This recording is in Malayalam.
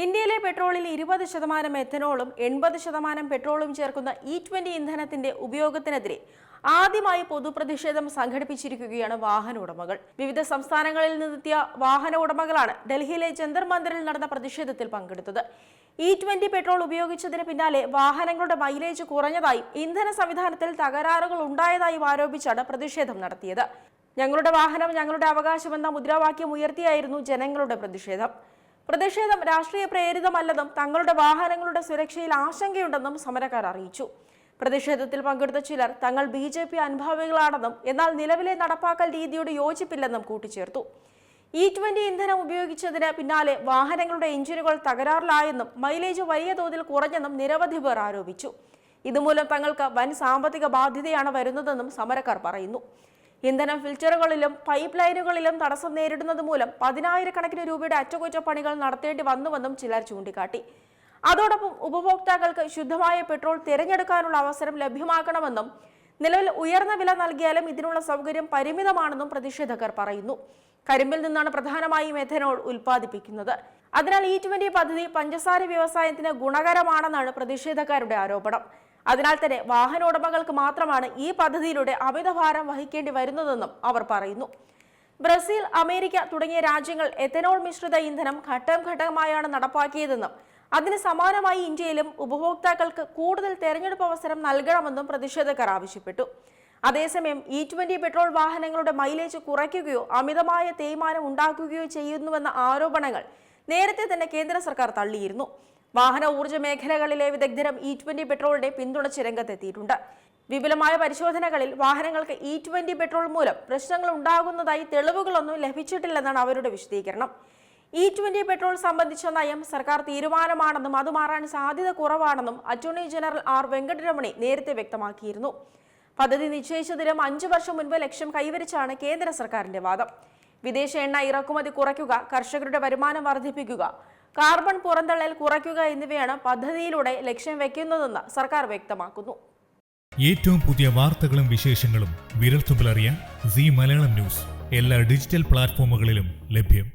ഇന്ത്യയിലെ പെട്രോളിൽ 20% എഥനോളും 80% പെട്രോളും ചേർക്കുന്ന E20 ഇന്ധനത്തിന്റെ ഉപയോഗത്തിനെതിരെ ആദ്യമായി പൊതുപ്രതിഷേധം സംഘടിപ്പിച്ചിരിക്കുകയാണ് വാഹന ഉടമകൾ. വിവിധ സംസ്ഥാനങ്ങളിൽ നിന്നെത്തിയ വാഹന ഉടമകളാണ് ഡൽഹിയിലെ ജന്തർ മന്ദിറിൽ നടന്ന പ്രതിഷേധത്തിൽ പങ്കെടുത്തത്. E20 പെട്രോൾ ഉപയോഗിച്ചതിന് പിന്നാലെ വാഹനങ്ങളുടെ മൈലേജ് കുറഞ്ഞതായും ഇന്ധന സംവിധാനത്തിൽ തകരാറുകൾ ഉണ്ടായതായും ആരോപിച്ചാണ് പ്രതിഷേധം നടത്തിയത്. ഞങ്ങളുടെ വാഹനം ഞങ്ങളുടെ അവകാശമെന്ന മുദ്രാവാക്യം ഉയർത്തിയായിരുന്നു ജനങ്ങളുടെ പ്രതിഷേധം രാഷ്ട്രീയ പ്രേരിതമല്ലെന്നും തങ്ങളുടെ വാഹനങ്ങളുടെ സുരക്ഷയിൽ ആശങ്കയുണ്ടെന്നും സമരക്കാർ അറിയിച്ചു. പ്രതിഷേധത്തിൽ പങ്കെടുത്ത ചിലർ തങ്ങൾ BJP അനുഭാവികളാണെന്നും എന്നാൽ നിലവിലെ നടപ്പാക്കൽ രീതിയോട് യോജിപ്പില്ലെന്നും കൂട്ടിച്ചേർത്തു. E20 ഇന്ധനം ഉപയോഗിച്ചതിന് പിന്നാലെ വാഹനങ്ങളുടെ എഞ്ചിനുകൾ തകരാറിലായെന്നും മൈലേജ് വലിയ തോതിൽ കുറഞ്ഞെന്നും നിരവധി പേർ ആരോപിച്ചു. ഇതുമൂലം തങ്ങൾക്ക് വൻ സാമ്പത്തിക ബാധ്യതയാണ് വരുന്നതെന്നും സമരക്കാർ പറയുന്നു. ഇന്ധനം ഫിൽറ്ററുകളിലും പൈപ്പ് ലൈനുകളിലും തടസ്സം നേരിടുന്നത് മൂലം 10,000 രൂപയുടെ അറ്റകുറ്റപ്പണികൾ നടത്തേണ്ടി വന്നുവെന്നും ചിലർ ചൂണ്ടിക്കാട്ടി. അതോടൊപ്പം ഉപഭോക്താക്കൾക്ക് ശുദ്ധമായ പെട്രോൾ തിരഞ്ഞെടുക്കാനുള്ള അവസരം ലഭ്യമാക്കണമെന്നും നിലവിൽ ഉയർന്ന വില നൽകിയാലും ഇതിനുള്ള സൗകര്യം പരിമിതമാണെന്നും പ്രതിഷേധക്കാർ പറയുന്നു. കരിമ്പിൽ നിന്നാണ് പ്രധാനമായും എഥനോൾ ഉൽപ്പാദിപ്പിക്കുന്നത്. അതിനാൽ E20 പദ്ധതി പഞ്ചസാര വ്യവസായത്തിന് ഗുണകരമാണെന്നാണ് പ്രതിഷേധക്കാരുടെ ആരോപണം. അതിനാൽ തന്നെ വാഹന ഉടമകൾക്ക് മാത്രമാണ് ഈ പദ്ധതിയിലൂടെ അമിതഭാരം വഹിക്കേണ്ടി വരുന്നതെന്നും അവർ പറയുന്നു. ബ്രസീൽ, അമേരിക്ക തുടങ്ങിയ രാജ്യങ്ങൾ എഥനോൾ മിശ്രിത ഇന്ധനം ഘട്ടം ഘട്ടമായാണ് നടപ്പാക്കിയതെന്നും അതിന് സമാനമായി ഇന്ത്യയിലും ഉപഭോക്താക്കൾക്ക് കൂടുതൽ തെരഞ്ഞെടുപ്പ് അവസരം നൽകണമെന്നും പ്രതിഷേധക്കാർ ആവശ്യപ്പെട്ടു. അതേസമയം E20 പെട്രോൾ വാഹനങ്ങളുടെ മൈലേജ് കുറയ്ക്കുകയോ അമിതമായ തേയ്മാനം ഉണ്ടാക്കുകയോ ചെയ്യുന്നുവെന്ന ആരോപണങ്ങൾ നേരത്തെ തന്നെ കേന്ദ്ര സർക്കാർ തള്ളിയിരുന്നു. വാഹന ഊർജ്ജ മേഖലകളിലെ വിദഗ്ധരും E20 പെട്രോളിനെ പിന്തുണച്ച് രംഗത്തെത്തിയിട്ടുണ്ട്. വിപുലമായ പരിശോധനകളിൽ വാഹനങ്ങൾക്ക് E20 പെട്രോൾ മൂലം പ്രശ്നങ്ങൾ ഉണ്ടാകുന്നതായി തെളിവുകളൊന്നും ലഭിച്ചിട്ടില്ലെന്നാണ് അവരുടെ വിശദീകരണം. E20 പെട്രോൾ സംബന്ധിച്ച നയം സർക്കാർ തീരുമാനമാണെന്നും അത് മാറാൻ സാധ്യത കുറവാണെന്നും അറ്റോർണി ജനറൽ R. വെങ്കട്ടരമണി നേരത്തെ വ്യക്തമാക്കിയിരുന്നു. പദ്ധതി നിശ്ചയിച്ചതിലും 5 വർഷം മുൻപ് ലക്ഷ്യം കൈവരിച്ചാണ് കേന്ദ്ര സർക്കാരിന്റെ വാദം. വിദേശ എണ്ണ ഇറക്കുമതി കുറയ്ക്കുക, കർഷകരുടെ വരുമാനം വർദ്ധിപ്പിക്കുക, കാർബൺ പുറന്തള്ളൽ കുറയ്ക്കുക എന്നിവയാണ് പദ്ധതിയിലൂടെ ലക്ഷ്യം വെക്കുന്നതെന്ന് സർക്കാർ വ്യക്തമാക്കുന്നു. ഏറ്റവും പുതിയ വാർത്തകളും വിശേഷങ്ങളും വിരൽത്തുമ്പിലറിയാൻ Zee മലയാളം ന്യൂസ് എല്ലാ ഡിജിറ്റൽ പ്ലാറ്റ്ഫോമുകളിലും ലഭ്യം.